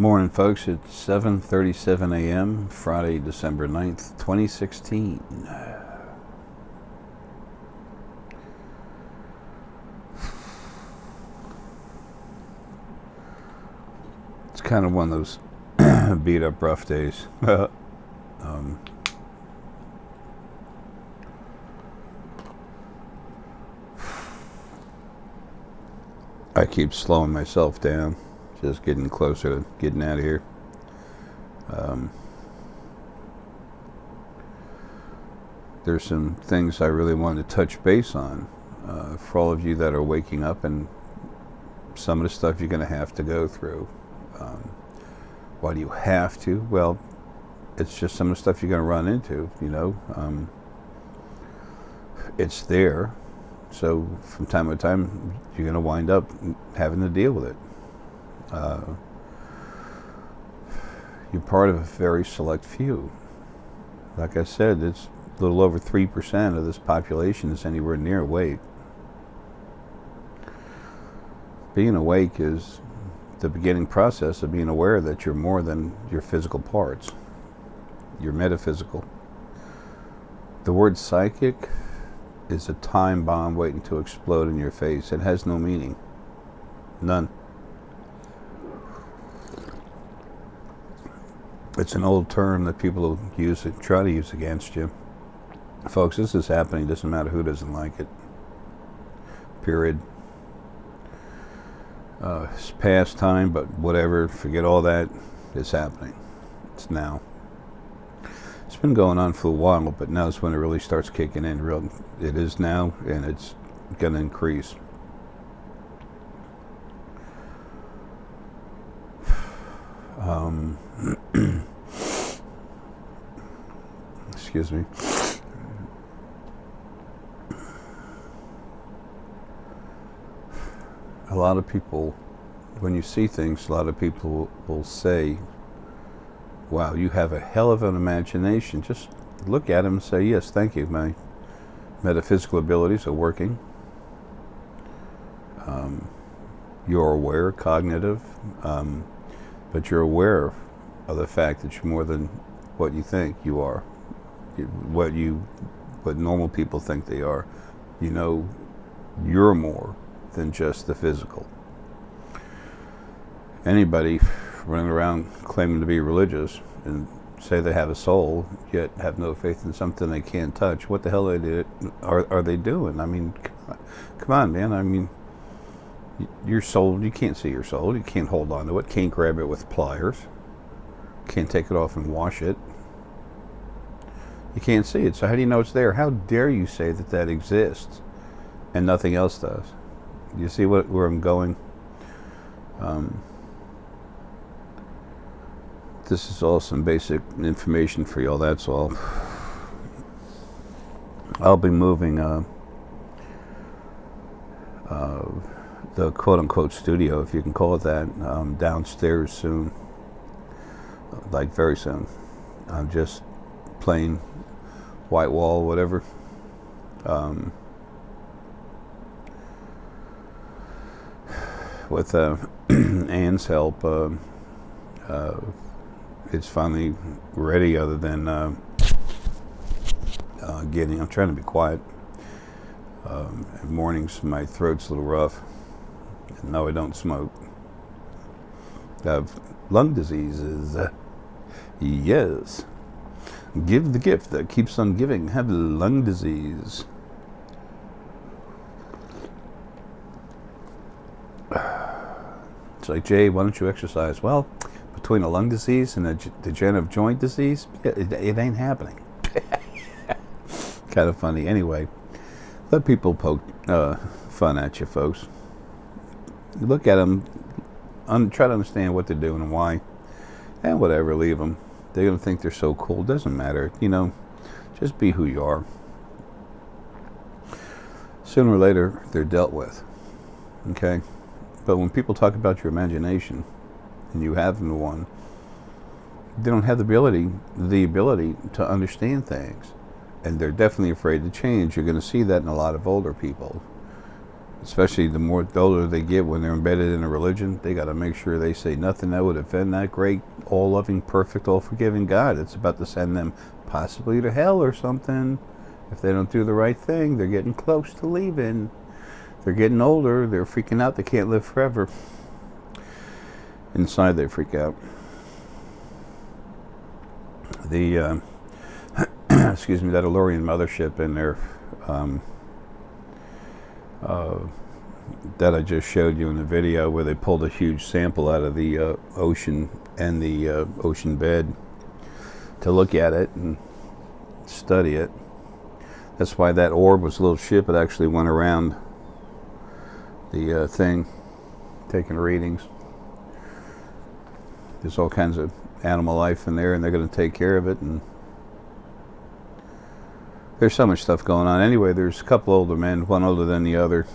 Morning, folks. It's 7:37 a.m. Friday, December 9th, 2016. It's kind of one of those beat up rough days. I keep slowing myself down, just getting closer to getting out of here. There's some things I really wanted to touch base on for all of you that are waking up, and some of the stuff you're going to have to go through. Why do you have to? Well, it's just some of the stuff you're going to run into, it's there. So from time to time, you're going to wind up having to deal with it. You're part of a very select few. Like I said, it's a little over 3% of this population is anywhere near awake. Being awake is the beginning process of being aware that you're more than your physical parts. You're metaphysical. The word psychic is a time bomb waiting to explode in your face. It has no meaning. None. It's an old term that people try to use against you. Folks, this is happening. It doesn't matter who doesn't like it. Period. It's past time, but whatever. Forget all that. It's happening. It's now. It's been going on for a while, but now is when it really starts kicking in. It is now, and it's going to increase. Excuse me. A lot of people, when you see things, a lot of people will say, wow, you have a hell of an imagination. Just look at them and say, yes, thank you. My metaphysical abilities are working. You're aware, cognitive, but you're aware of the fact that you're more than what you think you are, what normal people think they are. You know, you're more than just the physical. Anybody running around claiming to be religious and say they have a soul, yet have no faith in something they can't touch, what the hell are they doing? I mean, come on, man. I mean, your soul, you can't see your soul. You can't hold on to it. Can't grab it with pliers. Can't take it off and wash it. You can't see it. So how do you know it's there? How dare you say that exists and nothing else does? You see where I'm going? This is all some basic information for y'all, that's all. I'll be moving the quote-unquote studio, if you can call it that, downstairs soon. Like very soon. I'm just plain white wall, whatever. With Anne's help, it's finally ready, other than I'm trying to be quiet. In mornings, my throat's a little rough. And no, I don't smoke. I have lung diseases. Yes. Give the gift that keeps on giving. Have lung disease. It's like, Jay, why don't you exercise? Well, between a lung disease and a degenerative joint disease, it ain't happening. Kind of funny. Anyway, let people poke fun at you, folks. Look at them, try to understand what they're doing and why, and whatever, leave them. They're going to think they're so cool. Doesn't matter. Just be who you are. Sooner or later, they're dealt with. Okay? But when people talk about your imagination, and you have one, they don't have the ability to understand things. And they're definitely afraid to change. You're going to see that in a lot of older people. especially the older they get, when they're embedded in a religion, they got to make sure they say nothing that would offend that great, all-loving, perfect, all-forgiving God. It's about to send them possibly to hell or something. If they don't do the right thing, they're getting close to leaving. They're getting older. They're freaking out. They can't live forever. Inside, they freak out. The excuse me, that Illyrian mothership in there that I just showed you in the video, where they pulled a huge sample out of the ocean and the ocean bed to look at it and study it. That's why that orb was a little ship. It actually went around the thing, taking readings. There's all kinds of animal life in there, and they're going to take care of it. And there's so much stuff going on. Anyway, there's a couple older men, one older than the other.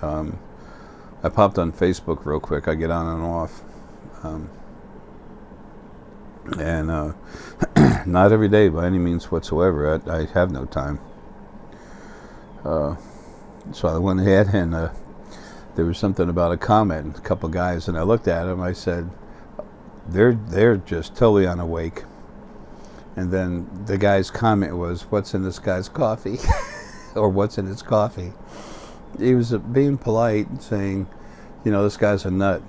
I popped on Facebook real quick. I get on and off. And not every day by any means whatsoever. I have no time. So I went ahead and there was something about a comment, a couple guys, and I looked at them. I said, they're just totally unawake. And then the guy's comment was, "What's in this guy's coffee?" Or "What's in his coffee?" He was being polite, saying, this guy's a nut.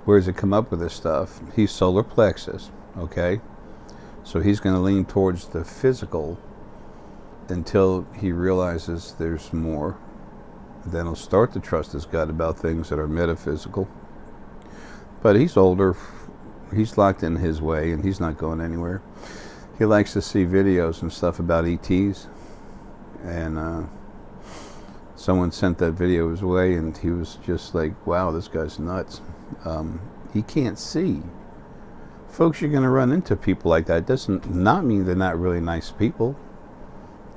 Where does he come up with this stuff? He's solar plexus, okay? So he's going to lean towards the physical until he realizes there's more. Then he'll start to trust his gut about things that are metaphysical. But he's older. He's locked in his way, and he's not going anywhere. He likes to see videos and stuff about ETs. And someone sent that video his way, and he was just like, wow, this guy's nuts. He can't see. Folks, you're going to run into people like that. It doesn't not mean they're not really nice people.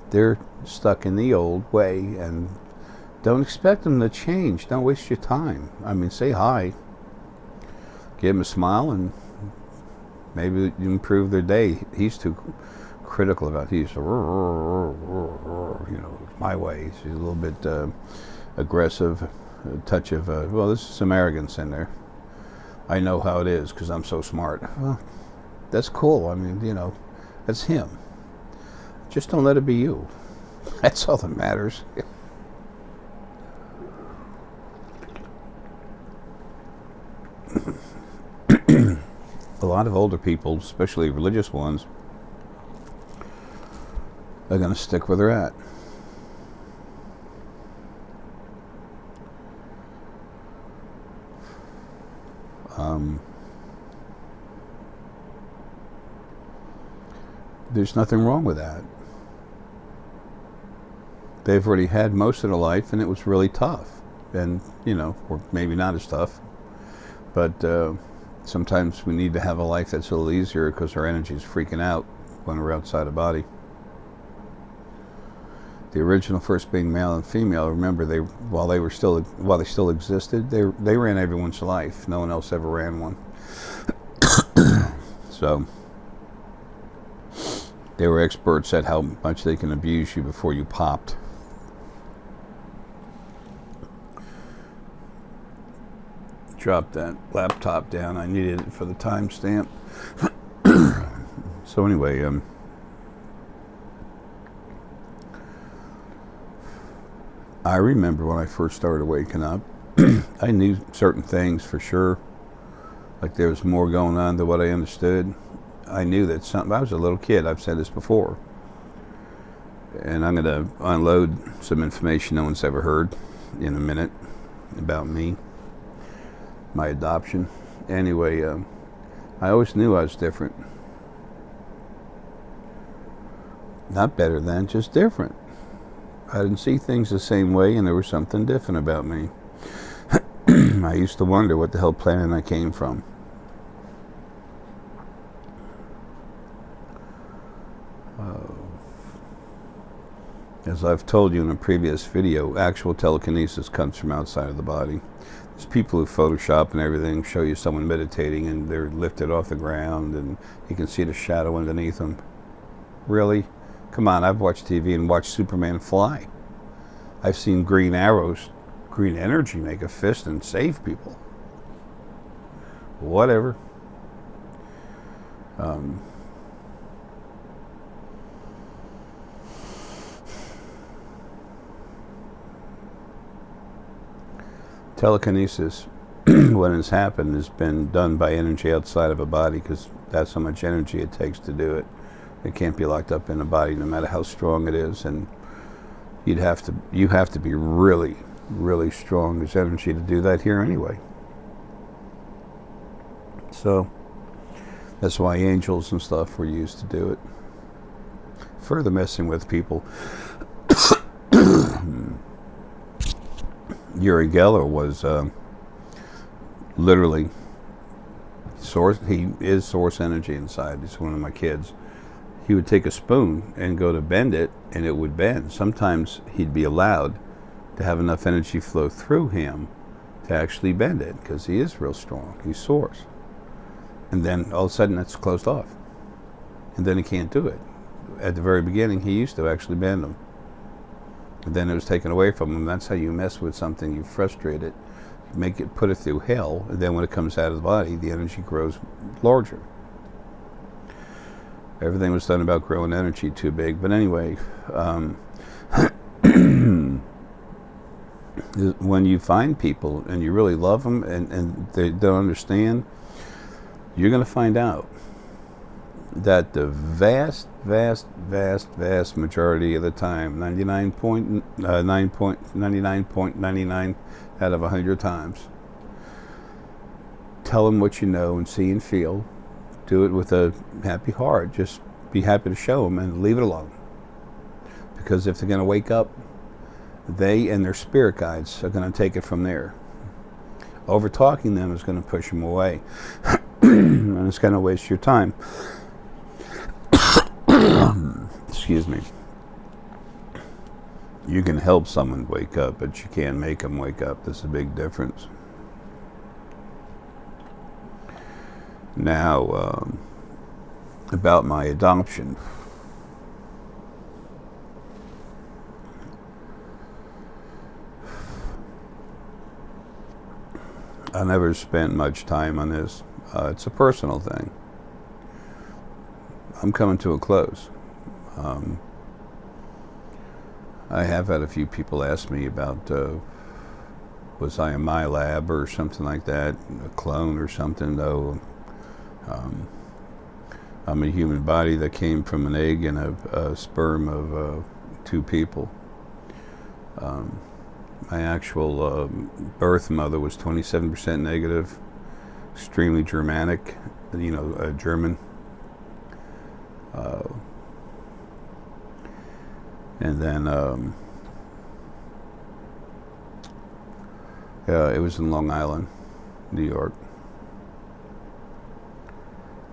They're stuck in the old way, and don't expect them to change. Don't waste your time. I mean, say hi. Give them a smile, and maybe you improve their day. He's too critical about it. He's, my way. He's a little bit aggressive, a touch of, there's some arrogance in there. I know how it is because I'm so smart. Well, that's cool. I mean, that's him. Just don't let it be you. That's all that matters. A lot of older people, especially religious ones, are going to stick where they're at. There's nothing wrong with that. They've already had most of their life, and it was really tough. And, or maybe not as tough. But sometimes we need to have a life that's a little easier because our energy is freaking out when we're outside the body. The original first being male and female, remember, while they still existed, they ran everyone's life. No one else ever ran one. So they were experts at how much they can abuse you before you popped. Drop that laptop down. I needed it for the timestamp. So anyway, I remember when I first started waking up, I knew certain things for sure. Like there was more going on than what I understood. I knew that something. I was a little kid. I've said this before. And I'm going to unload some information no one's ever heard in a minute about me. My adoption. Anyway, I always knew I was different. Not better than, just different. I didn't see things the same way, and there was something different about me. I used to wonder what the hell planet I came from. As I've told you in a previous video, actual telekinesis comes from outside of the body. There's people who Photoshop and everything, show you someone meditating and they're lifted off the ground and you can see the shadow underneath them. Really? Come on, I've watched TV and watched Superman fly. I've seen green arrows green energy, make a fist and save people. Whatever. Telekinesis, when it's happened, has been done by energy outside of a body, because that's how much energy it takes to do it. It can't be locked up in a body, no matter how strong it is, and you have to be really, really strong as energy to do that here anyway. So that's why angels and stuff were used to do it. Further messing with people. Uri Geller was literally source. He is source energy inside. He's one of my kids. He would take a spoon and go to bend it, and it would bend. Sometimes he'd be allowed to have enough energy flow through him to actually bend it, because he is real strong. He's source. And then all of a sudden it's closed off, and then he can't do it. At the very beginning, he used to actually bend them. And then it was taken away from him. That's how you mess with something. You frustrate it, you make it, put it through hell, and then when it comes out of the body, the energy grows larger. Everything was done about growing energy too big. But anyway, when you find people and you really love them and they don't understand, you're going to find out that the vast majority of the time, 99.99 out of 100 times, tell them what you know and see and feel. Do it with a happy heart. Just be happy to show them and leave it alone. Because if they're going to wake up, they and their spirit guides are going to take it from there. Over talking them is going to push them away. And it's going to waste your time. Excuse me. You can help someone wake up, but you can't make them wake up. There's a big difference. Now, about my adoption. I never spent much time on this. It's a personal thing. I'm coming to a close. I have had a few people ask me about was I a Milab or something like that, a clone or something. Though I'm a human body that came from an egg and a sperm of two people. My actual birth mother was 27% negative, extremely Germanic, German. And then it was in Long Island, New York,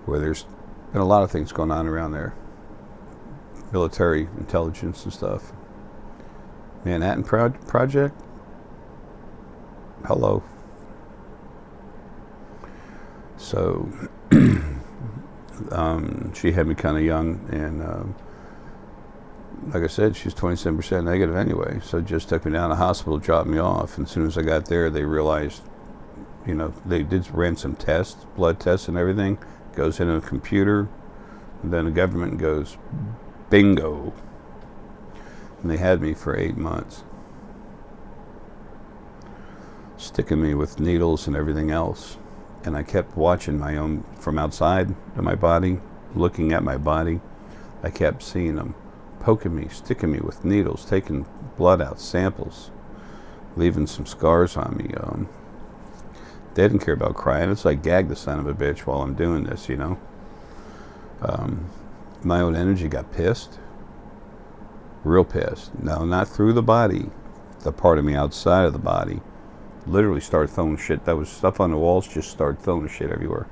where there's been a lot of things going on around there. Military intelligence and stuff. Manhattan Project? Hello. So, she had me kind of young, and like I said, she's 27% negative anyway, so just took me down to the hospital, dropped me off, and as soon as I got there, they realized, they ran some tests, blood tests and everything, goes into a computer, and then the government goes, bingo. And they had me for 8 months, sticking me with needles and everything else. And I kept watching my own, from outside of my body, looking at my body. I kept seeing them poking me, sticking me with needles, taking blood out, samples, leaving some scars on me. They didn't care about crying. It's like, gag the son of a bitch while I'm doing this, My own energy got pissed. Real pissed. No, not through the body. The part of me outside of the body literally started throwing shit. That was stuff on the walls, just started throwing shit everywhere.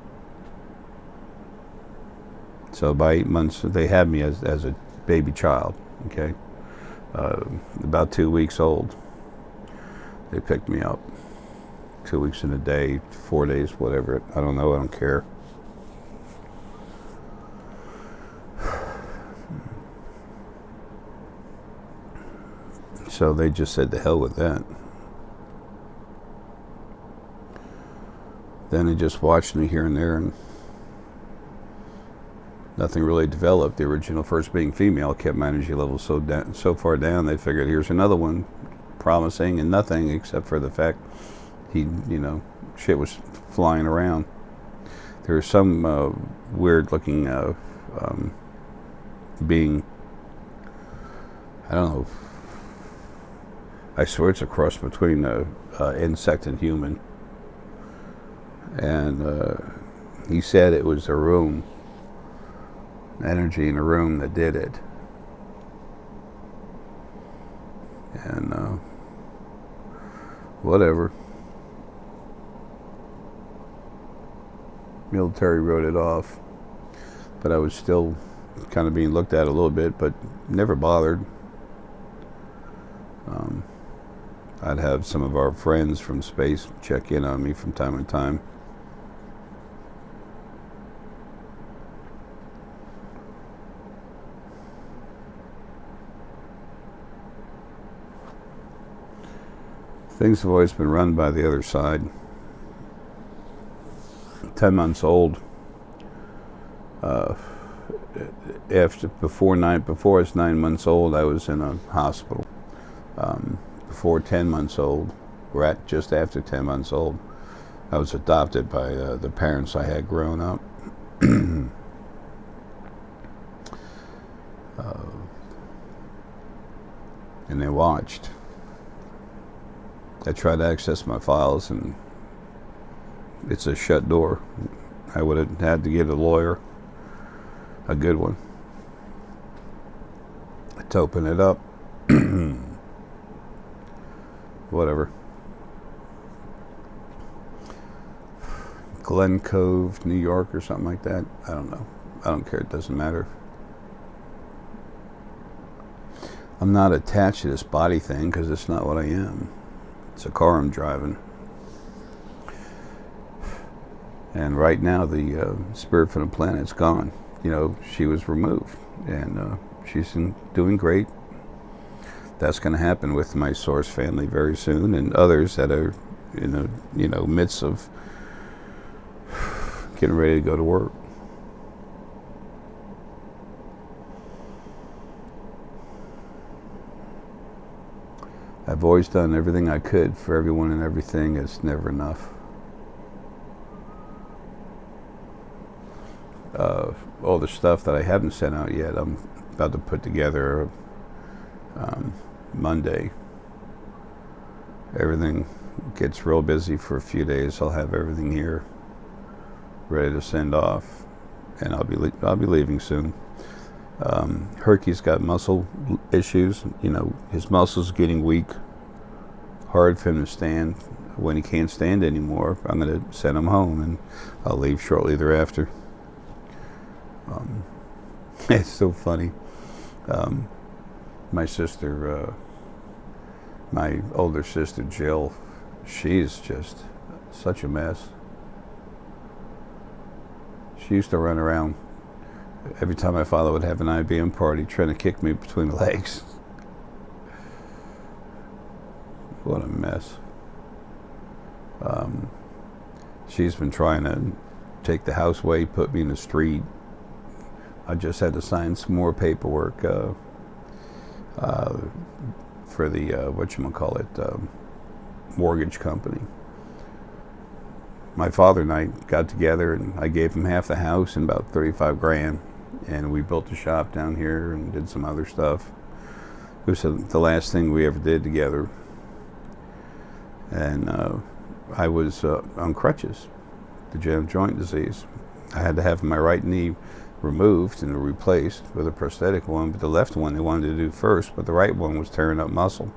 So by 8 months, they had me as a baby child, okay? About 2 weeks old. They picked me up. 2 weeks in a day, 4 days, whatever. I don't know, I don't care. So they just said, to hell with that. Then they just watched me here and there, and nothing really developed. The original, first being female, kept my energy level so far down, they figured here's another one, promising, and nothing except for the fact shit was flying around. There was some weird looking being, I don't know, I swear it's a cross between insect and human. And he said it was a room, energy in a room that did it. And whatever. Military wrote it off, but I was still kind of being looked at a little bit, but never bothered. I'd have some of our friends from space check in on me from time to time. Things have always been run by the other side. 10 months old. Before I was 9 months old, I was in a hospital. Before 10 months old, or just after 10 months old, I was adopted by the parents I had grown up. And they watched. I tried to access my files, and it's a shut door. I would have had to get a lawyer, a good one, to open it up. Whatever. Glen Cove, New York, or something like that. I don't know. I don't care. It doesn't matter. I'm not attached to this body thing because it's not what I am. It's a car I'm driving. And right now, the spirit from the planet's gone. She was removed, and she's doing great. That's going to happen with my source family very soon, and others that are in the midst of getting ready to go to work. I've always done everything I could for everyone and everything. It's never enough. All the stuff that I haven't sent out yet, I'm about to put together Monday. Everything gets real busy for a few days. I'll have everything here ready to send off, and I'll be leaving soon. Herky's got muscle issues. His muscles getting weak. Hard for him to stand. When he can't stand anymore, I'm going to send him home, and I'll leave shortly thereafter. It's so funny. My sister, my older sister Jill, she's just such a mess. She used to run around every time my father would have an IBM party trying to kick me between the legs. What a mess. She's been trying to take the house away, put me in the street. I just had to sign some more paperwork for the mortgage company. My father and I got together, and I gave him half the house and about 35 grand, and we built a shop down here and did some other stuff. It was the last thing we ever did together. And I was on crutches, degenerative joint disease. I had to have my right knee removed and replaced with a prosthetic one, but the left one they wanted to do first, but the right one was tearing up muscle.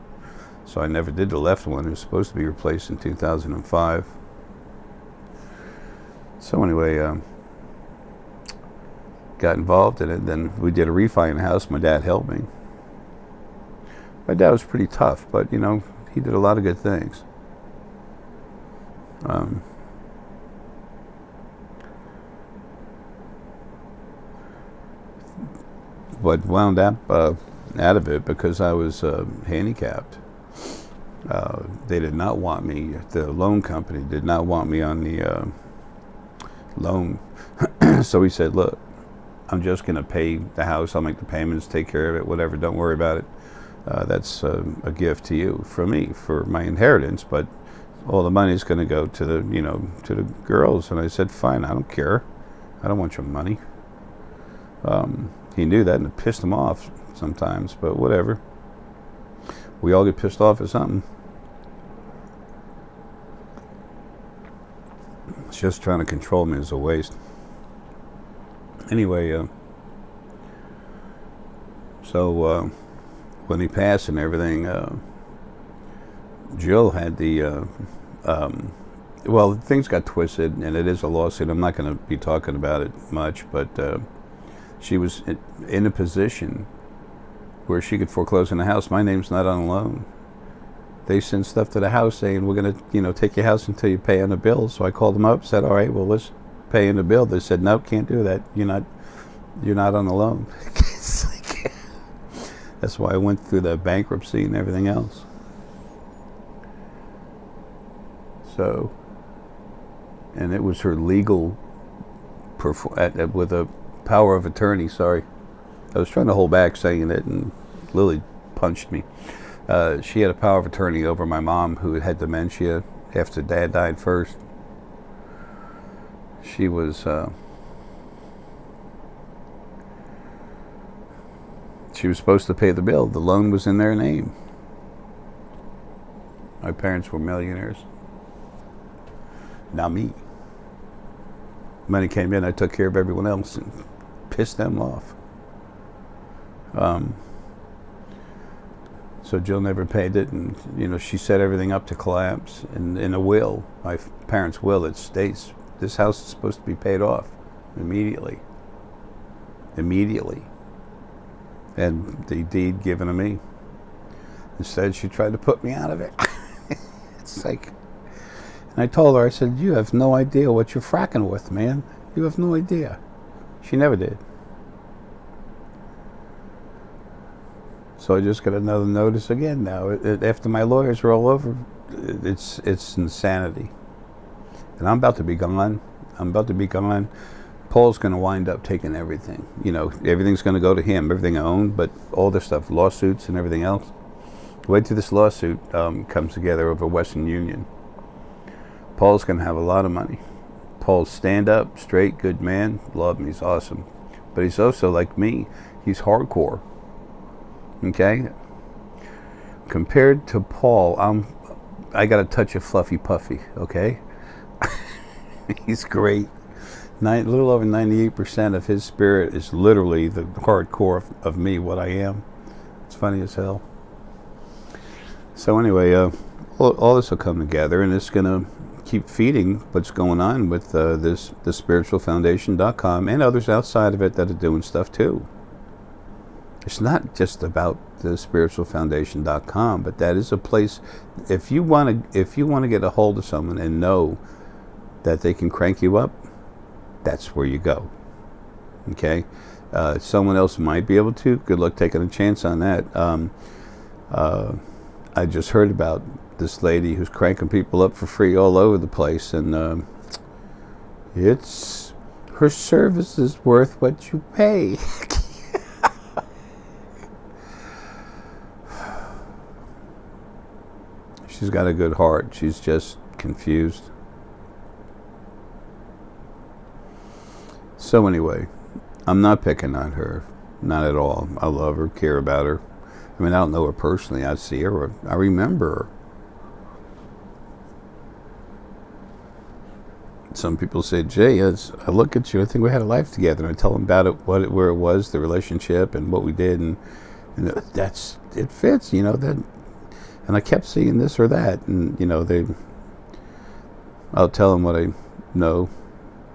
So I never did the left one. It was supposed to be replaced in 2005. So anyway, got involved in it. Then we did a refi in the house. My dad helped me. My dad was pretty tough, but he did a lot of good things. But wound up out of it because I was handicapped. They did not want me. The loan company did not want me on the loan. So he said, look, I'm just going to pay the house. I'll make the payments, take care of it, whatever. Don't worry about it. That's a gift to you, for me, for my inheritance. But all the money's going to go to the, to the girls. And I said, fine, I don't care. I don't want your money. He knew that, and it pissed him off sometimes, but whatever. We all get pissed off at something. It's just trying to control me is a waste. Anyway, so when he passed and everything, Jill had the, well, things got twisted, and it is a lawsuit. I'm not going to be talking about it much, but she was in a position where she could foreclose on the house. My name's not on a loan. They sent stuff to the house saying, we're going to, take your house until you pay on the bill. So I called them up, said, all right, well, let's pay in the bill. They said, nope, can't do that. You're not on the loan. That's why I went through the bankruptcy and everything else. So, and it was her legal, with a power of attorney, sorry. I was trying to hold back saying it, and Lily punched me. She had a power of attorney over my mom, who had dementia after Dad died first. She was supposed to pay the bill. The loan was in their name. My parents were millionaires. Now me. Money came in, I took care of everyone else and pissed them off. So Jill never paid it, and she set everything up to collapse. And in a will, my parents' will, it states this house is supposed to be paid off immediately. And the deed given to me. Instead, she tried to put me out of it. It's like, and I told her, I said, you have no idea what you're fracking with, man. You have no idea. She never did. So I just got another notice again now. After my lawyers are all over, it's insanity. And I'm about to be gone. Paul's going to wind up taking everything. Everything's going to go to him, everything I own, but all this stuff, lawsuits and everything else. Wait till this lawsuit comes together over Western Union. Paul's going to have a lot of money. Paul's stand up, straight, good man. Love him, he's awesome. But he's also like me. He's hardcore. Okay? Compared to Paul, I got a touch of fluffy puffy, okay? He's great. A little over 98% of his spirit is literally the hardcore of me, what I am. It's funny as hell. So anyway, all this will come together, and it's going to keep feeding what's going on with the spiritualfoundation.com and others outside of it that are doing stuff too. It's not just about the spiritualfoundation.com, but that is a place. If you want to get a hold of someone and know that they can crank you up, that's where you go. Okay, someone else might be able to. Good luck taking a chance on that. I just heard about this lady who's cranking people up for free all over the place, and it's her service is worth what you pay. She's got a good heart. She's just confused. So anyway, I'm not picking on her. Not at all. I love her, care about her. I mean, I don't know her personally. I see her. I remember her. Some people say, Jay, as I look at you, I think we had a life together. And I tell them about it, where it was, the relationship, and what we did, and it fits, that. And I kept seeing this or that, and I'll tell them what I know,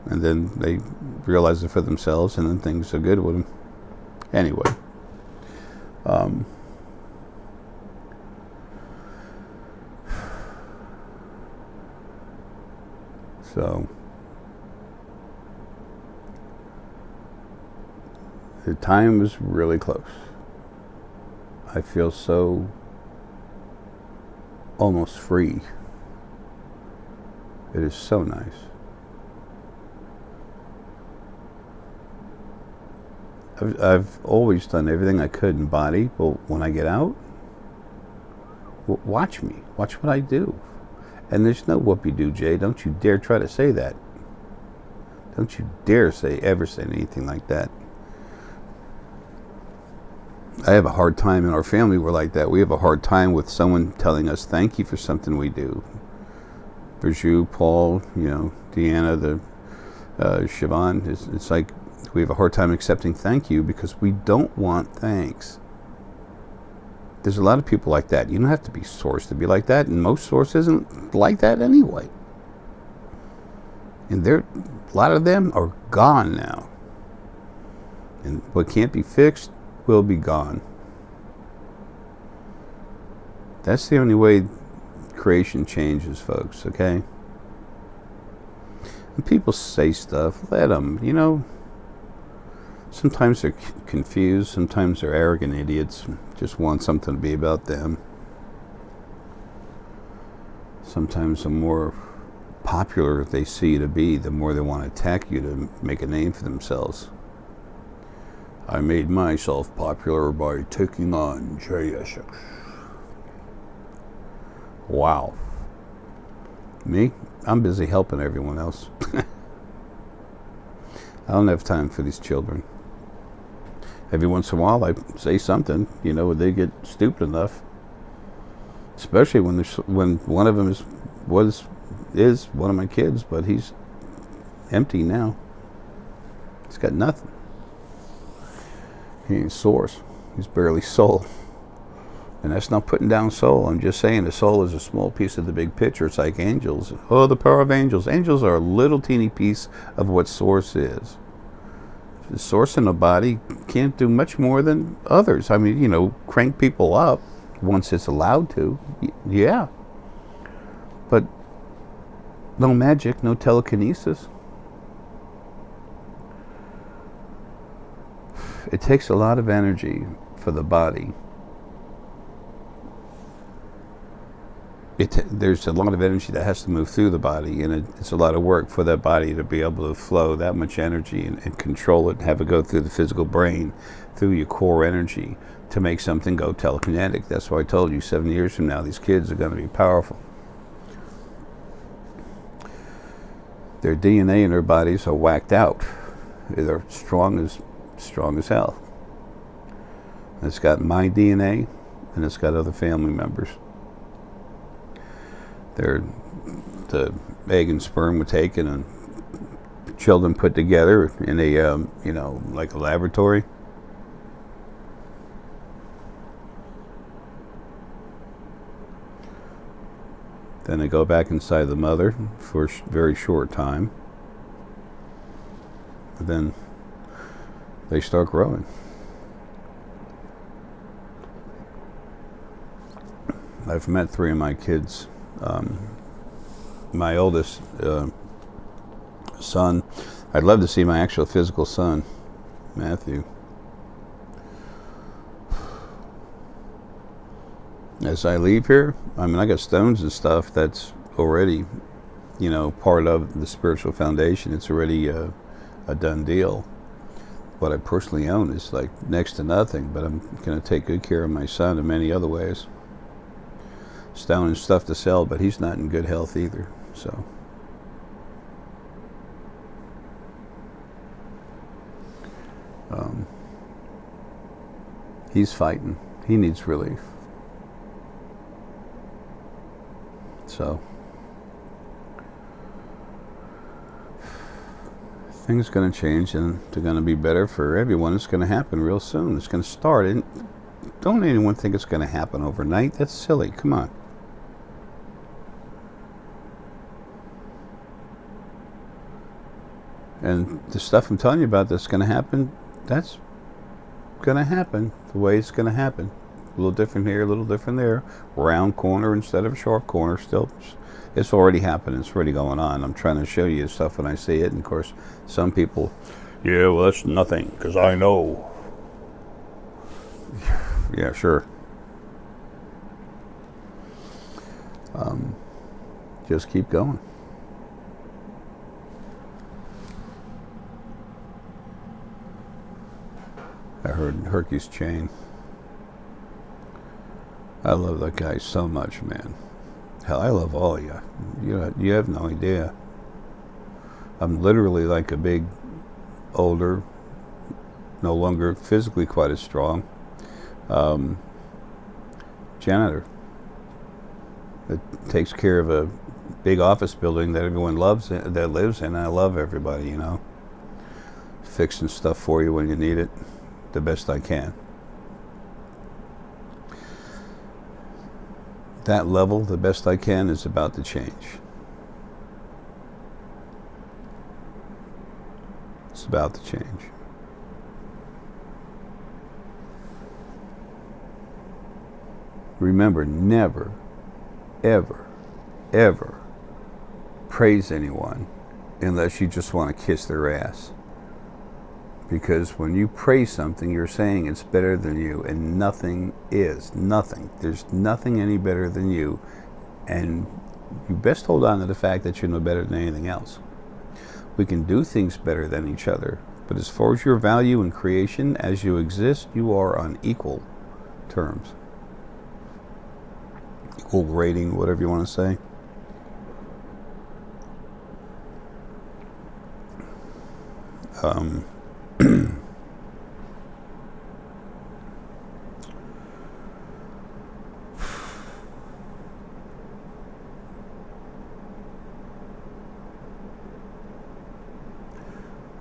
and then they realize it for themselves, and then things are good with them. Anyway, so the time is really close. I feel so almost free. It is so nice. I've always done everything I could in body, but when I get out, watch me. Watch what I do. And there's no whoopee-doo, Jay. Don't you dare try to say that. Don't you dare ever say anything like that. I have a hard time in our family. We're like that. We have a hard time with someone telling us thank you for something we do. There's you, Paul, Deanna, Siobhan. It's like we have a hard time accepting thank you because we don't want thanks. There's a lot of people like that. You don't have to be source to be like that, and most source isn't like that anyway. And a lot of them are gone now. And what can't be fixed will be gone. That's the only way creation changes, folks, okay? When people say stuff, let them, Sometimes they're confused, sometimes they're arrogant idiots, just want something to be about them. Sometimes the more popular they see you to be, the more they want to attack you to make a name for themselves. I made myself popular by taking on Jay Essex. Wow. Me? I'm busy helping everyone else. I don't have time for these children. Every once in a while I say something, they get stupid enough. Especially when one of them is one of my kids, but he's empty now. He's got nothing. He ain't source. He's barely soul. And that's not putting down soul. I'm just saying the soul is a small piece of the big picture. It's like angels. Oh, the power of angels. Angels are a little teeny piece of what source is. The source in the body can't do much more than others. I mean, crank people up once it's allowed to. Yeah. But no magic, no telekinesis. It takes a lot of energy for the body. There's a lot of energy that has to move through the body, and it's a lot of work for that body to be able to flow that much energy and control it and have it go through the physical brain, through your core energy, to make something go telekinetic. That's why I told you 7 years from now, these kids are going to be powerful. Their DNA in their bodies are whacked out. They're strong as hell. It's got my DNA, and it's got other family members. The egg and sperm were taken and children put together in a, like a laboratory. Then they go back inside the mother for a very short time. And then they start growing. I've met 3 of my kids. My oldest son, I'd love to see my actual physical son, Matthew. As I leave here, I got stones and stuff that's already, part of the spiritual foundation. It's already a done deal. What I personally own is like next to nothing, but I'm going to take good care of my son in many other ways. Stone and stuff to sell, but he's not in good health either. So he's fighting. He needs relief. So things are going to change, and they're going to be better for everyone. It's going to happen real soon. It's going to start. And don't anyone think it's going to happen overnight. That's silly. Come on. And the stuff I'm telling you about that's going to happen, that's going to happen the way it's going to happen. A little different here, a little different there. Round corner instead of a sharp corner. Still, it's already happening. It's already going on. I'm trying to show you stuff when I see it. And of course, some people, yeah, well, that's nothing because I know. Yeah, sure. Just keep going. heard Herky's Chain. I love that guy so much, man. Hell, I love all of you. You have no idea. I'm literally like a big, older, no longer physically quite as strong janitor that takes care of a big office building that everyone loves, that lives in. I love everybody, you know. Fixing stuff for you when you need it the best I can. That level, the best I can, is about to change. It's about to change. Remember, never, ever, ever praise anyone unless you just want to kiss their ass. Because when you praise something, you're saying it's better than you, and nothing is. Nothing. There's nothing any better than you, and you best hold on to the fact that you're no better than anything else. We can do things better than each other, but as far as your value in creation, as you exist, you are on equal terms. Equal rating, whatever you want to say.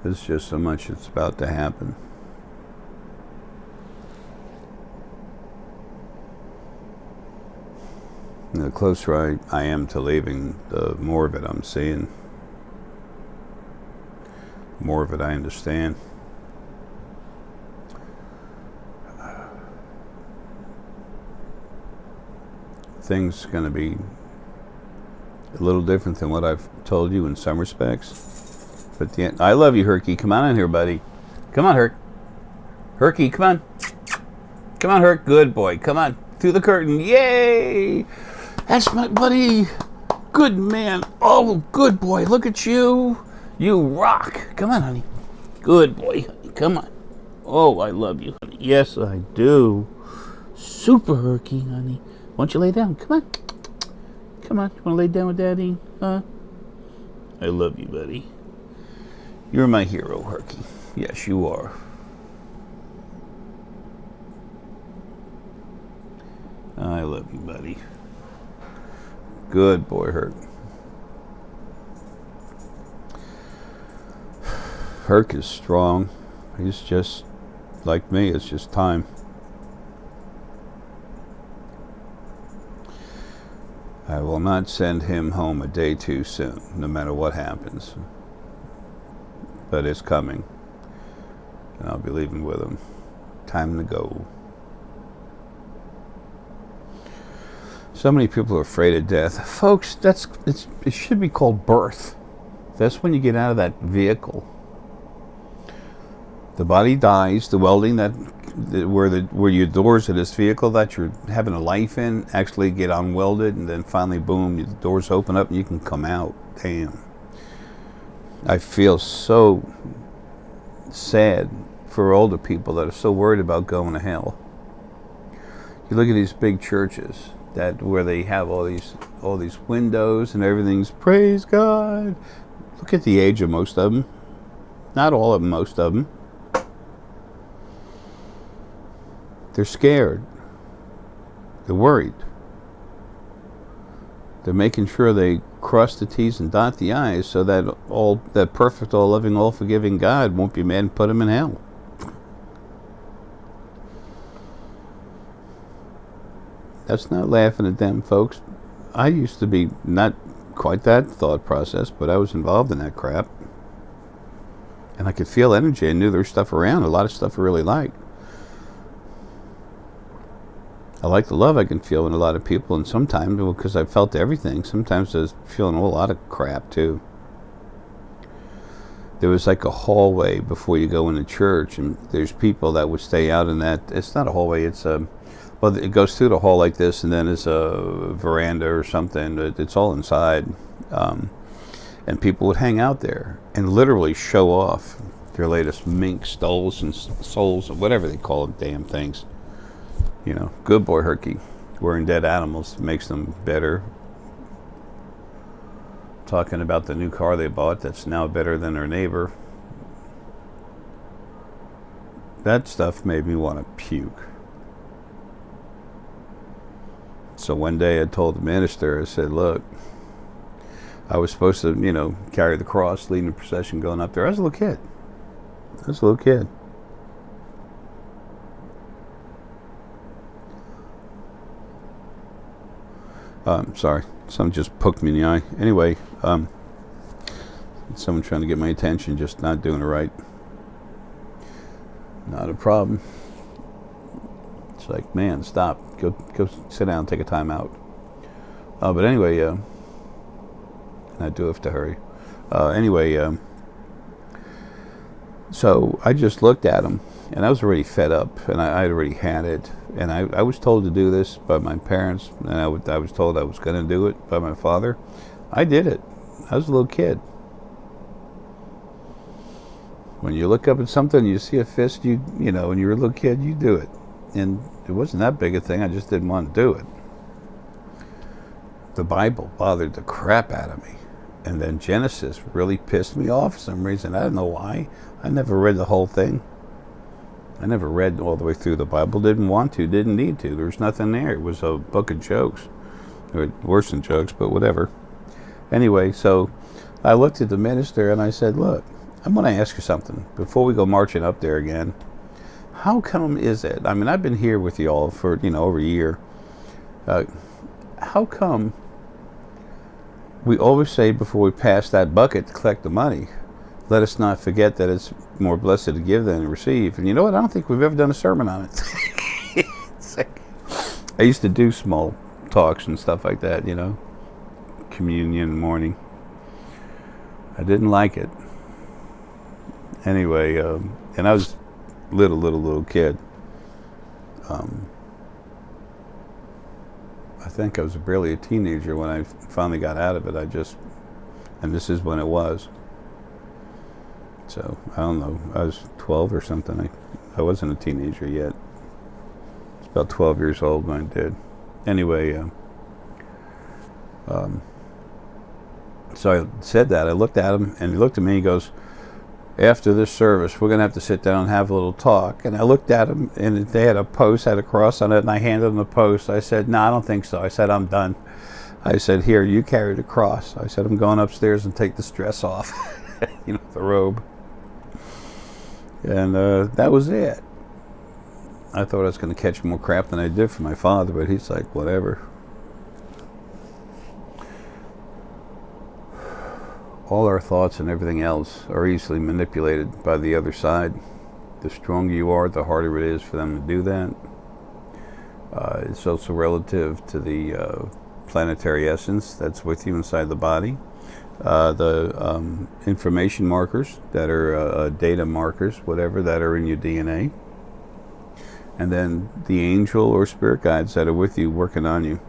There's just so much that's about to happen. And the closer I am to leaving, the more of it I'm seeing. More of it I understand. Things going to be a little different than what I've told you in some respects. But the end, I love you, Herky. Come on in here, buddy. Come on, Herc. Herky, come on. Come on, Herc. Good boy. Come on. Through the curtain. Yay! That's my buddy. Good man. Oh, good boy. Look at you. You rock. Come on, honey. Good boy, honey. Come on. Oh, I love you, honey. Yes, I do. Super Herky, honey. Why don't you lay down? Come on. Come on. You want to lay down with Daddy? Huh? I love you, buddy. You're my hero, Herky. Yes, you are. I love you, buddy. Good boy, Herc. Herc is strong. He's just like me. It's just time. I will not send him home a day too soon, no matter what happens. But it's coming. And I'll be leaving with him. Time to go. So many people are afraid of death. Folks, it should be called birth. That's when you get out of that vehicle. The body dies, the welding where your doors of this vehicle that you're having a life in actually get unwelded, and then finally, boom, the doors open up and you can come out. Damn. I feel so sad for older people that are so worried about going to hell. You look at these big churches where they have all these windows and everything's praise God. Look at the age of most of them. Not all of them, most of them. They're scared. They're worried. They're making sure they cross the T's and dot the I's so that perfect, all-loving, all-forgiving God won't be mad and put them in hell. That's not laughing at them, folks. I used to be not quite that thought process, but I was involved in that crap. And I could feel energy. I knew there was stuff around, a lot of stuff I really liked. I like the love I can feel in a lot of people, and sometimes, because I felt everything, sometimes I was feeling a whole lot of crap too. There was like a hallway before you go into church, and there's people that would stay out in that. It's not a hallway, it's well, it goes through the hall like this, and then it's a veranda or something. It's all inside, and people would hang out there and literally show off their latest mink stoles and souls, whatever they call them, damn things. You know, good boy Herky. Wearing dead animals makes them better. Talking about the new car they bought that's now better than their neighbor. That stuff made me want to puke. So one day I told the minister, I said, look, I was supposed to, you know, carry the cross, leading the procession going up there. I was a little kid. Sorry, something just poked me in the eye. Anyway, someone trying to get my attention, just not doing it right. Not a problem. It's like, man, stop. Go sit down, take a time out. But anyway, and I do have to hurry. So I just looked at him, and I was already fed up, and I'd already had it. And I was told to do this by my parents, and I was told I was going to do it by my father. I did it. I was a little kid. When you look up at something, you see a fist, you know, when you're a little kid, you do it. And it wasn't that big a thing. I just didn't want to do it. The Bible bothered the crap out of me. And then Genesis really pissed me off for some reason. I don't know why. I never read the whole thing. I never read all the way through the Bible. Didn't want to. Didn't need to. There was nothing there. It was a book of jokes. Or worse than jokes, but whatever. Anyway, so I looked at the minister and I said, look, I'm going to ask you something before we go marching up there again. How come is it? I mean, I've been here with you all for, you know, over a year. How come we always say before we pass that bucket to collect the money, let us not forget that it's more blessed to give than to receive. And you know what? I don't think we've ever done a sermon on it. It's like, I used to do small talks and stuff like that, you know, communion morning. I didn't like it. Anyway, and I was little kid. I think I was barely a teenager when I finally got out of it. And this is when it was. So, I don't know, I was 12 or something. I wasn't a teenager yet. I was about 12 years old when I did. Anyway, so I said that. I looked at him, and he looked at me and he goes, after this service, we're going to have to sit down and have a little talk. And I looked at him, and they had a post, had a cross on it, and I handed him the post. I said, no, I don't think so. I said, I'm done. I said, here, you carry the cross. I said, I'm going upstairs and take this dress off, you know, the robe. And that was it. I thought I was going to catch more crap than I did from my father, but he's like, whatever. All our thoughts and everything else are easily manipulated by the other side. The stronger you are, the harder it is for them to do that. It's also relative to the planetary essence that's with you inside the body. The information markers that are data markers, whatever, that are in your DNA. And then the angel or spirit guides that are with you, working on you.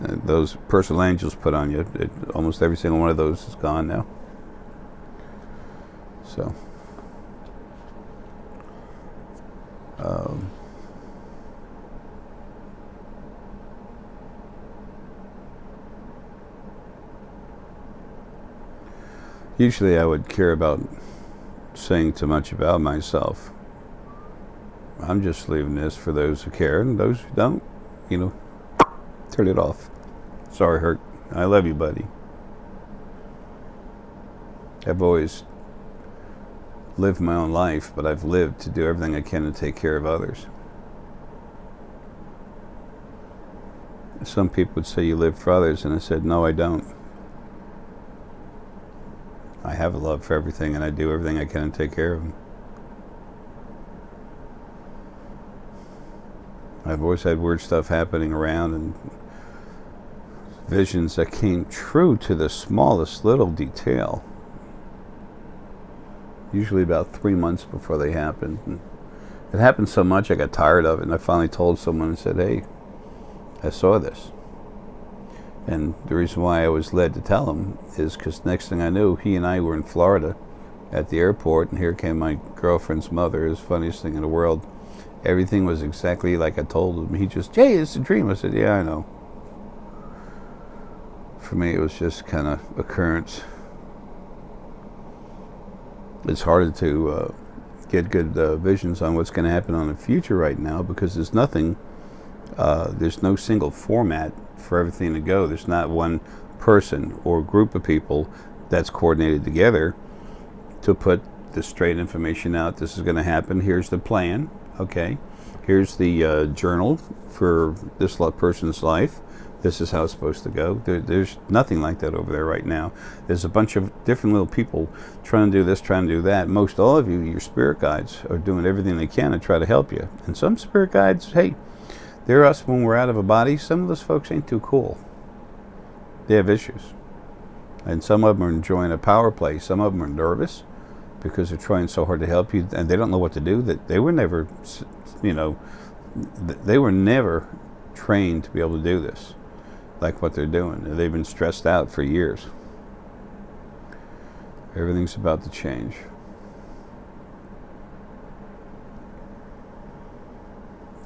Those personal angels put on you. Almost every single one of those is gone now. So, usually I would care about saying too much about myself. I'm just leaving this for those who care, and those who don't, you know, turn it off. Sorry, Hurt. I love you, buddy. I've always lived my own life, but I've lived to do everything I can to take care of others. Some people would say you live for others, and I said, no, I don't. I have a love for everything, and I do everything I can to take care of them. I've always had weird stuff happening around, and visions that came true to the smallest little detail. Usually about 3 months before they happened. And it happened so much I got tired of it, and I finally told someone and said, hey, I saw this. And the reason why I was led to tell him is because next thing I knew, he and I were in Florida at the airport, and here came my girlfriend's mother. It was the funniest thing in the world. Everything was exactly like I told him. He just, Jay, it's a dream. I said, yeah, I know. For me, it was just kind of occurrence. It's harder to get good visions on what's going to happen on the future right now, because there's nothing, there's no single format for everything to go. There's not one person or group of people that's coordinated together to put the straight information out. This is going to happen. Here's the plan. Okay. Here's the journal for this person's life. This is how it's supposed to go. There's nothing like that over there right now. There's a bunch of different little people trying to do this, trying to do that. Most all of you, your spirit guides, are doing everything they can to try to help you. And some spirit guides, hey, they're us when we're out of a body. Some of those folks ain't too cool. They have issues. And some of them are enjoying a power play. Some of them are nervous because they're trying so hard to help you, and they don't know what to do. That they were never, they were never trained to be able to do this, like what they're doing. They've been stressed out for years. Everything's about to change.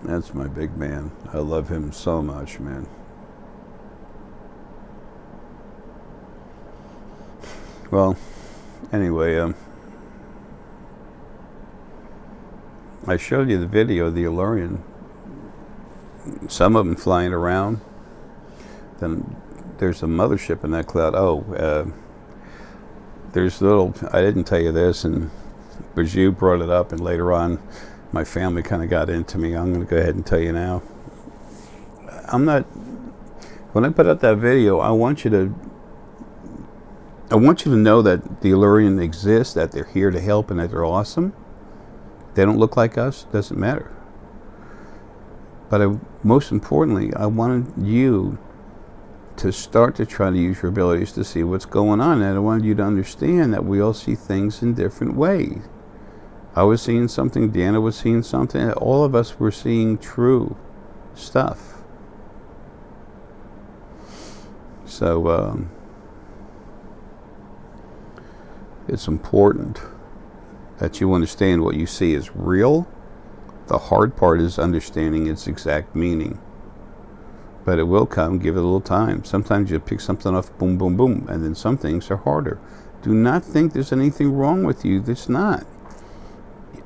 That's my big man. I love him so much, man. Well, anyway, I showed you the video of the Illyrian. Some of them flying around. Then there's a mothership in that cloud. There's little, I didn't tell you this, and Bajou brought it up, and later on my family kind of got into me. I'm going to go ahead and tell you now. When I put out that video, I want you to know that the Illyrian exists, that they're here to help, and that they're awesome. They don't look like us, doesn't matter. But most importantly, I wanted you to start to try to use your abilities to see what's going on. And I wanted you to understand that we all see things in different ways. I was seeing something, Deanna was seeing something, all of us were seeing true stuff. So it's important that you understand what you see is real. The hard part is understanding its exact meaning. But it will come, give it a little time. Sometimes you pick something off, boom, boom, boom, and then some things are harder. Do not think there's anything wrong with you. There's not.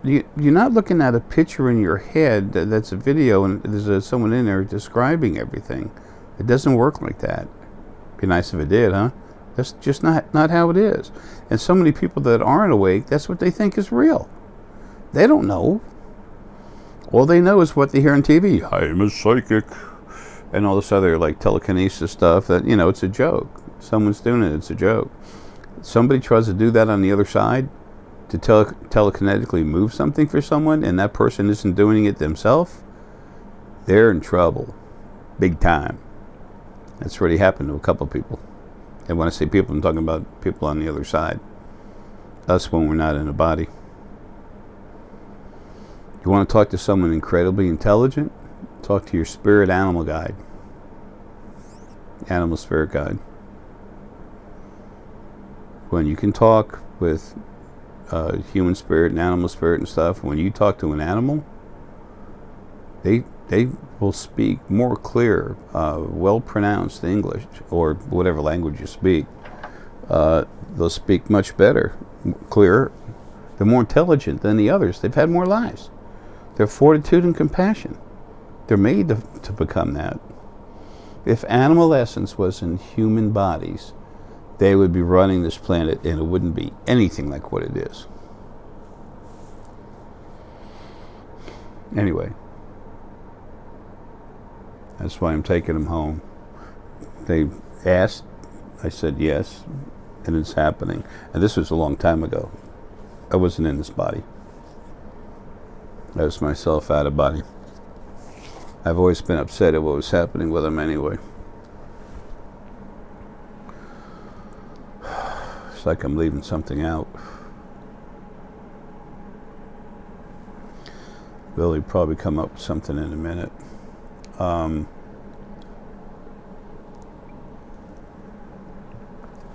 You're not looking at a picture in your head that's a video and there's someone in there describing everything. It doesn't work like that. Be nice if it did, huh? That's just not how it is. And so many people that aren't awake, that's what they think is real. They don't know. All they know is what they hear on TV. I'm a psychic. And all this other like telekinesis stuff that, it's a joke. Someone's doing it, it's a joke. Somebody tries to do that on the other side to telekinetically move something for someone, and that person isn't doing it themselves, they're in trouble. Big time. That's already happened to a couple people. And when I say people, I'm talking about people on the other side. Us when we're not in a body. You want to talk to someone incredibly intelligent? Talk to your spirit animal guide. Animal spirit guide. When you can talk with human spirit and animal spirit and stuff, when you talk to an animal, they will speak more clear, well pronounced English or whatever language you speak. They'll speak much better, clearer. They're more intelligent than the others. They've had more lives. They're fortitude and compassion. They're made to become that. If animal essence was in human bodies, they would be running this planet and it wouldn't be anything like what it is. Anyway, that's why I'm taking them home. They asked, I said yes, and it's happening. And this was a long time ago. I wasn't in this body. I was myself out of body. I've always been upset at what was happening with them anyway. It's like I'm leaving something out. Billy probably come up with something in a minute.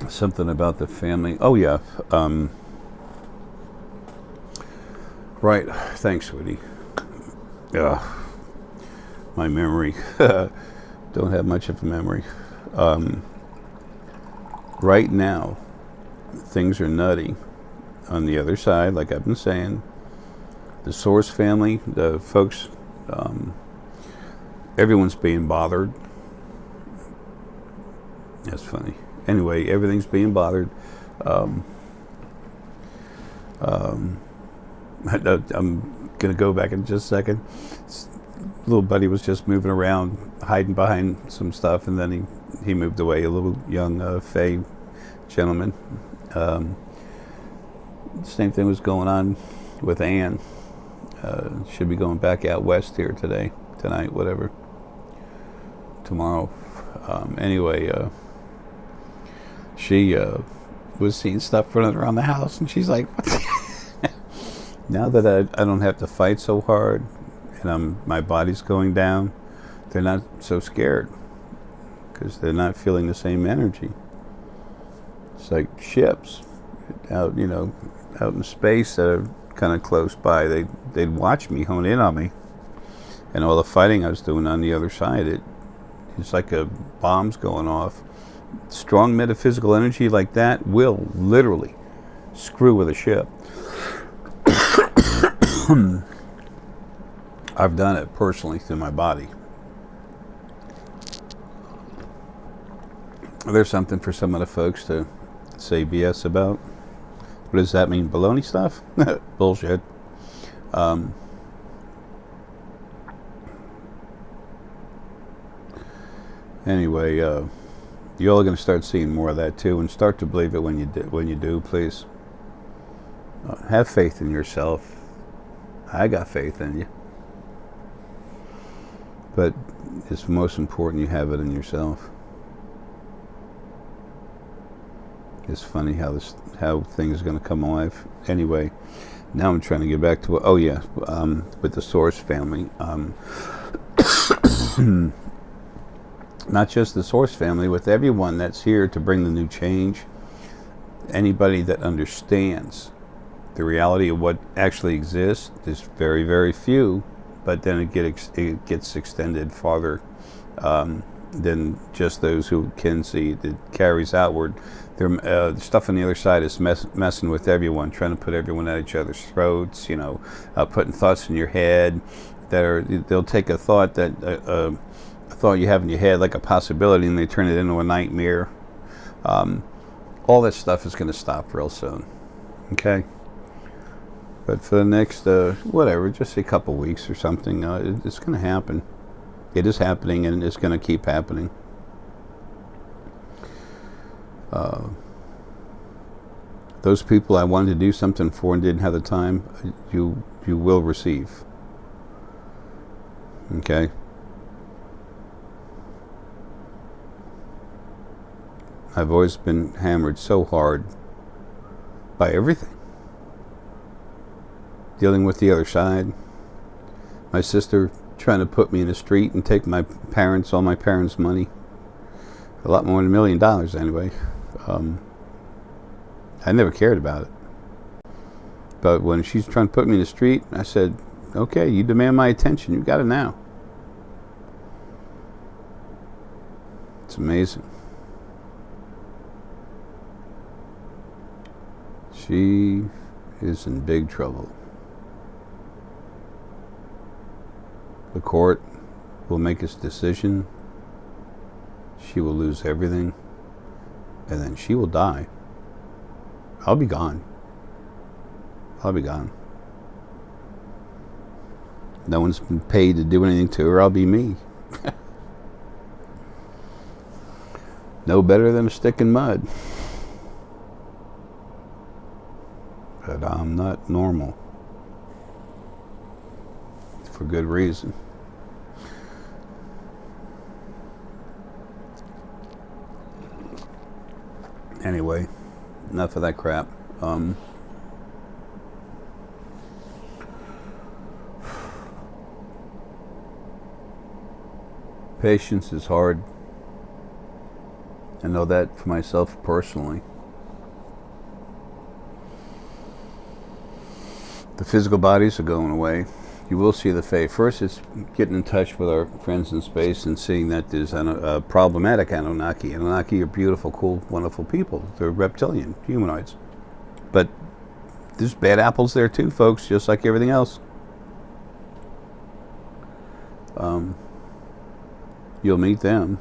Something about the family. Oh yeah. Right. Thanks, sweetie. Yeah. My memory. Don't have much of a memory. Right now, things are nutty. On the other side, like I've been saying, the Source family, the folks, everyone's being bothered. That's funny. Anyway, everything's being bothered. I'm going to go back in just a second. Little buddy was just moving around, hiding behind some stuff, and then he moved away, a little young Fey gentleman. Same thing was going on with Anne. Should be going back out west here tonight, whatever, tomorrow. Anyway, she was seeing stuff running around the house, and she's like, what the now that I don't have to fight so hard, and my body's going down, they're not so scared, because they're not feeling the same energy. It's like ships out, out in space that are kind of close by. They'd watch me, hone in on me, and all the fighting I was doing on the other side, it's like a bomb's going off. Strong metaphysical energy like that will literally screw with a ship. I've done it personally through my body. There's something for some of the folks to say BS about. What does that mean? Baloney stuff? Bullshit. Anyway, you all are going to start seeing more of that too, and start to believe it when you do, please. Have faith in yourself. I got faith in you. But it's most important you have it in yourself. It's funny how things are going to come alive. Anyway, now I'm trying to get back to with the Source family. Not just the Source family, with everyone that's here to bring the new change. Anybody that understands the reality of what actually exists. There's very, very few, but then it gets extended farther than just those who can see. It carries outward. The stuff on the other side is messing with everyone, trying to put everyone at each other's throats. Putting thoughts in your head they'll take a thought a thought you have in your head, like a possibility, and they turn it into a nightmare. All that stuff is going to stop real soon. Okay. But for the next, just a couple weeks or something, it's going to happen. It is happening, and it's going to keep happening. Those people I wanted to do something for and didn't have the time, you will receive. Okay? I've always been hammered so hard by everything. Dealing with the other side. My sister trying to put me in the street and take all my parents' money. A lot more than $1 million anyway. I never cared about it. But when she's trying to put me in the street, I said, okay, you demand my attention. You got it now. It's amazing. She is in big trouble. The court will make its decision. She will lose everything. And then she will die. I'll be gone. I'll be gone. No one's been paid to do anything to her. I'll be me. No better than a stick in mud. But I'm not normal. For good reason. Anyway, enough of that crap. Patience is hard. I know that for myself personally. The physical bodies are going away. You will see the Fae. First, it's getting in touch with our friends in space and seeing that there's problematic Anunnaki. Anunnaki are beautiful, cool, wonderful people. They're reptilian, humanoids. But there's bad apples there too, folks, just like everything else. You'll meet them,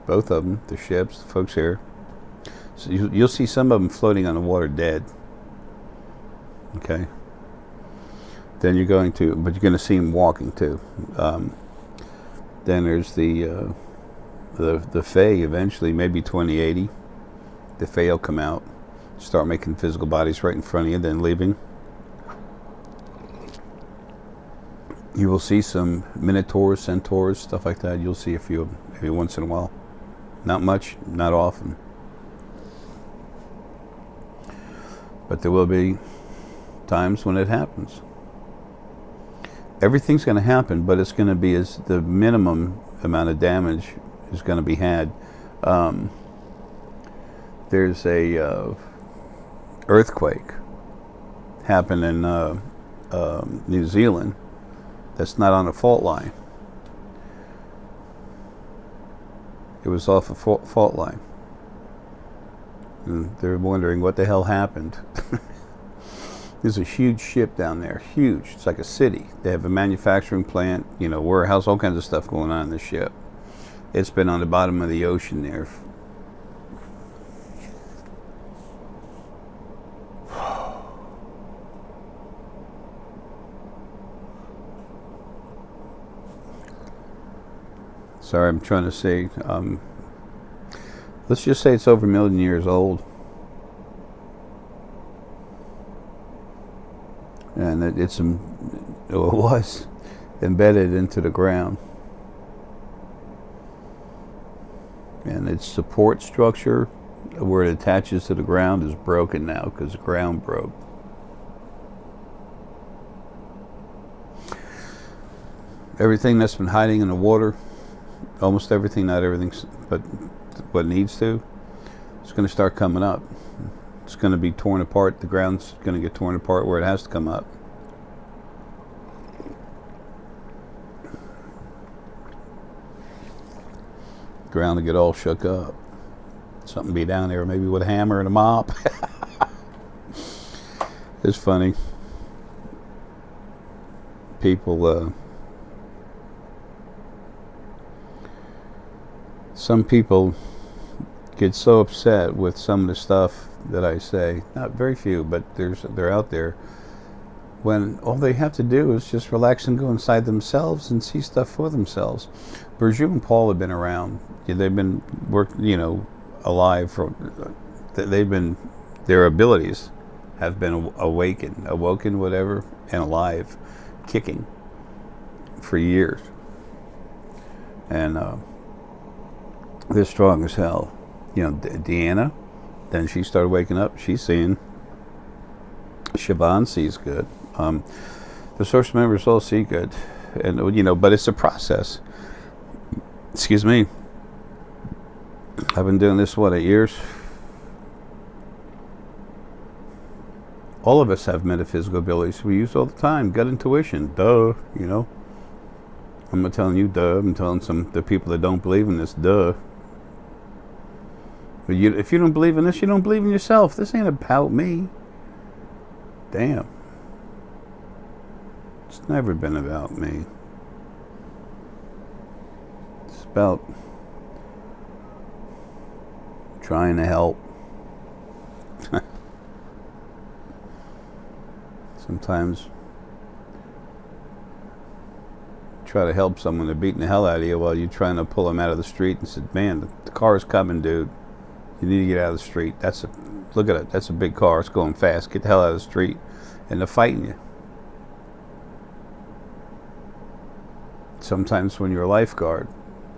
both of them, the ships, the folks here. So you'll see some of them floating on the water dead. Okay. Then you're going to see them walking too. Then there's the Fae. Eventually, maybe 2080, the Fae will come out, start making physical bodies right in front of you, then leaving. You will see some minotaurs, centaurs, stuff like that. You'll see a few of them every once in a while. Not much, not often. But there will be times when it happens. Everything's going to happen, but it's going to be as the minimum amount of damage is going to be had. There's a earthquake happened in New Zealand that's not on a fault line. It was off a fault line. And they're wondering what the hell happened. There's a huge ship down there, huge. It's like a city. They have a manufacturing plant, warehouse, all kinds of stuff going on in the ship. It's been on the bottom of the ocean there. Sorry, I'm trying to say, let's just say it's over 1 million years old. And it was embedded into the ground. And its support structure, where it attaches to the ground, is broken now because the ground broke. Everything that's been hiding in the water, almost everything, not everything, but what needs to, it's going to start coming up. It's going to be torn apart. The ground's going to get torn apart where it has to come up. Ground to get all shook up. Something be down there, maybe with a hammer and a mop. It's funny. People, some people get so upset with some of the stuff that I say. Not very few, but they're out there. When all they have to do is just relax and go inside themselves and see stuff for themselves. Bourdieu and Paul have been around. They've been alive for. Their abilities have been awoken, whatever, and alive, kicking for years. And they're strong as hell. Deanna, then she started waking up. She's seeing. Siobhan sees good. The source members all see good. And, but it's a process. Excuse me. I've been doing this, 8 years? All of us have metaphysical abilities we use all the time. Gut intuition. Duh, I'm not telling you duh. I'm telling the people that don't believe in this, duh. But if you don't believe in this, you don't believe in yourself. This ain't about me. Damn. It's never been about me. It's about trying to help. Sometimes try to help someone, they're beating the hell out of you while you're trying to pull them out of the street and said, man, the car's coming, dude. You need to get out of the street. Look at it. That's a big car. It's going fast. Get the hell out of the street. And they're fighting you. Sometimes when you're a lifeguard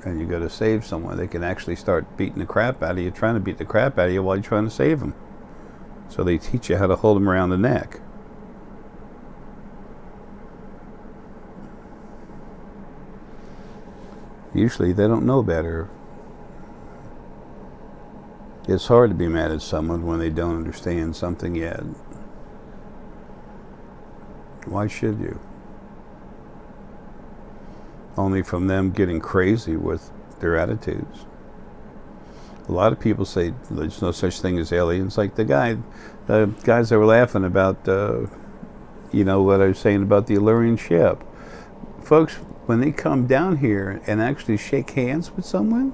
and you go to save someone, they can actually start beating the crap out of you, trying to beat the crap out of you while you're trying to save them. So they teach you how to hold them around the neck. Usually they don't know better. It's hard to be mad at someone when they don't understand something yet. Why should you? Only from them getting crazy with their attitudes. A lot of people say there's no such thing as aliens. Like the guys that were laughing about, what I was saying about the Illyrian ship. Folks, when they come down here and actually shake hands with someone,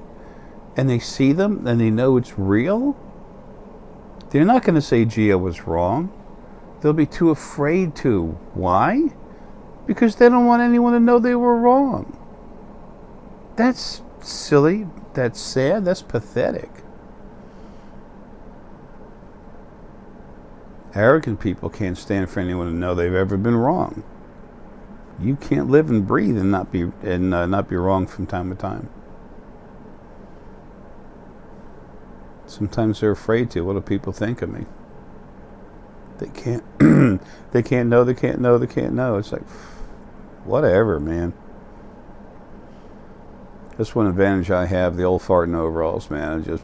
and they see them, and they know it's real, they're not going to say, gee, I was wrong. They'll be too afraid to. Why? Because they don't want anyone to know they were wrong. That's silly. That's sad. That's pathetic. Arrogant people can't stand for anyone to know they've ever been wrong. You can't live and breathe and not be wrong from time to time. Sometimes they're afraid to. What do people think of me? They can't. They can't know. They can't know. They can't know. It's like, whatever, man. That's one advantage I have. The old fart in overalls, man.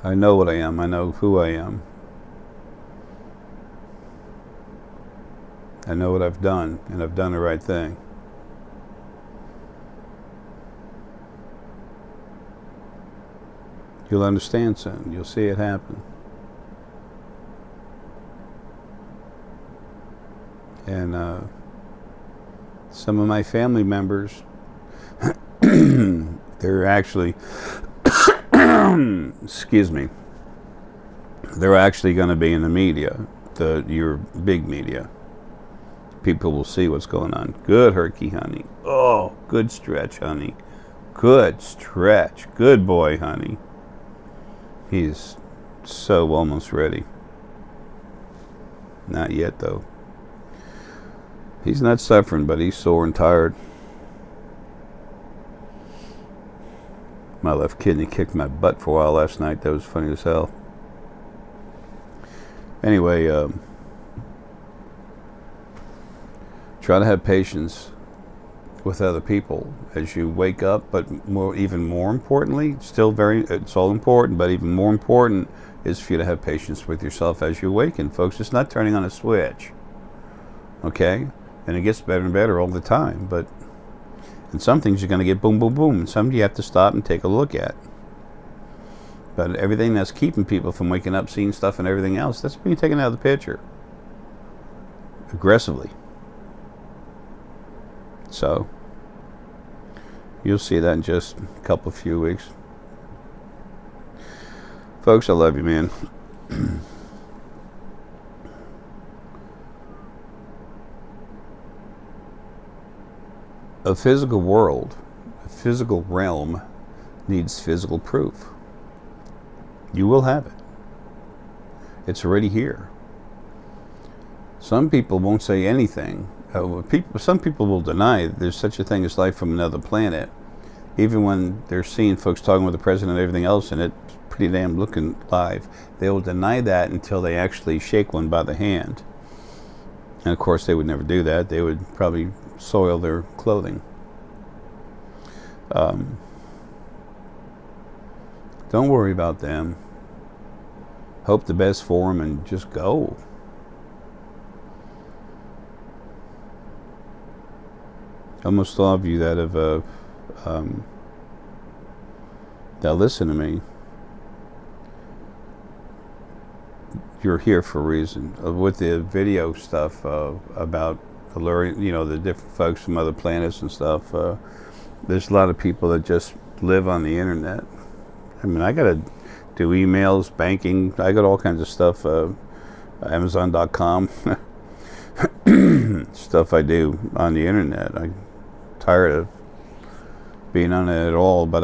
I know what I am. I know who I am. I know what I've done, and I've done the right thing. You'll understand soon. You'll see it happen. And some of my family members, they're actually, excuse me, they're actually going to be in the media, your big media. People will see what's going on. Good herky, honey. Oh, good stretch, honey. Good stretch. Good boy, honey. He's so almost ready. Not yet, though. He's not suffering, but he's sore and tired. My left kidney kicked my butt for a while last night. That was funny as hell. Anyway, try to have patience with other people as you wake up, but even more importantly, it's all important, but even more important is for you to have patience with yourself as you awaken. Folks, it's not turning on a switch. Okay? And it gets better and better all the time, but and some things you're going to get boom, boom, boom, and some you have to stop and take a look at. But everything that's keeping people from waking up, seeing stuff and everything else, that's being taken out of the picture. Aggressively. So, you'll see that in just a few weeks. Folks, I love you, man. A physical world, a physical realm needs physical proof. You will have it. It's already here. Some people won't say anything. Some people will deny there's such a thing as life from another planet, even when they're seeing folks talking with the president and everything else, and it's pretty damn looking live. They will deny that until they actually shake one by the hand. And of course, they would never do that. They would probably soil their clothing. Don't worry about them. Hope the best for them and just go. Almost all of you that have that listen to me, you're here for a reason. With the video stuff about alluring, the different folks from other planets and stuff, there's a lot of people that just live on the internet. I mean, I gotta do emails, banking, I got all kinds of stuff, Amazon.com, stuff I do on the internet. I'm tired of being on it at all, but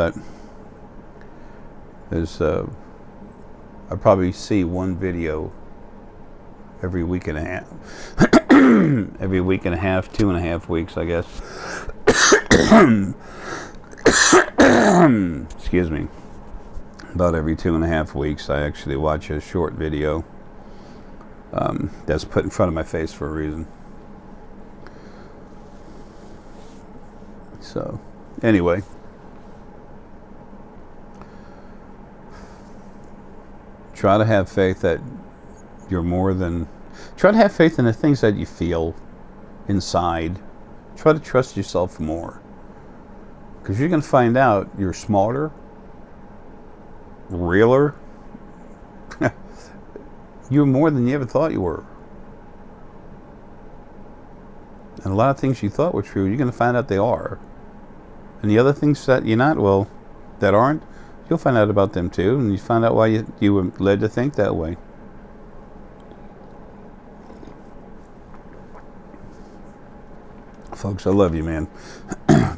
I probably see one video every week and a half. Every week and a half, 2.5 weeks, I guess. Excuse me. About every 2.5 weeks, I actually watch a short video that's put in front of my face for a reason. So, anyway. Try to have faith that You're more than... Try to have faith in the things that you feel inside. Try to trust yourself more. Because you're going to find out you're smarter, realer. You're more than you ever thought you were. And a lot of things you thought were true, you're going to find out they are. And the other things that you're not, well, that aren't, you'll find out about them too. And you find out why you were led to think that way. Folks, I love you, man.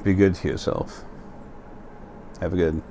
Be good to yourself. Have a good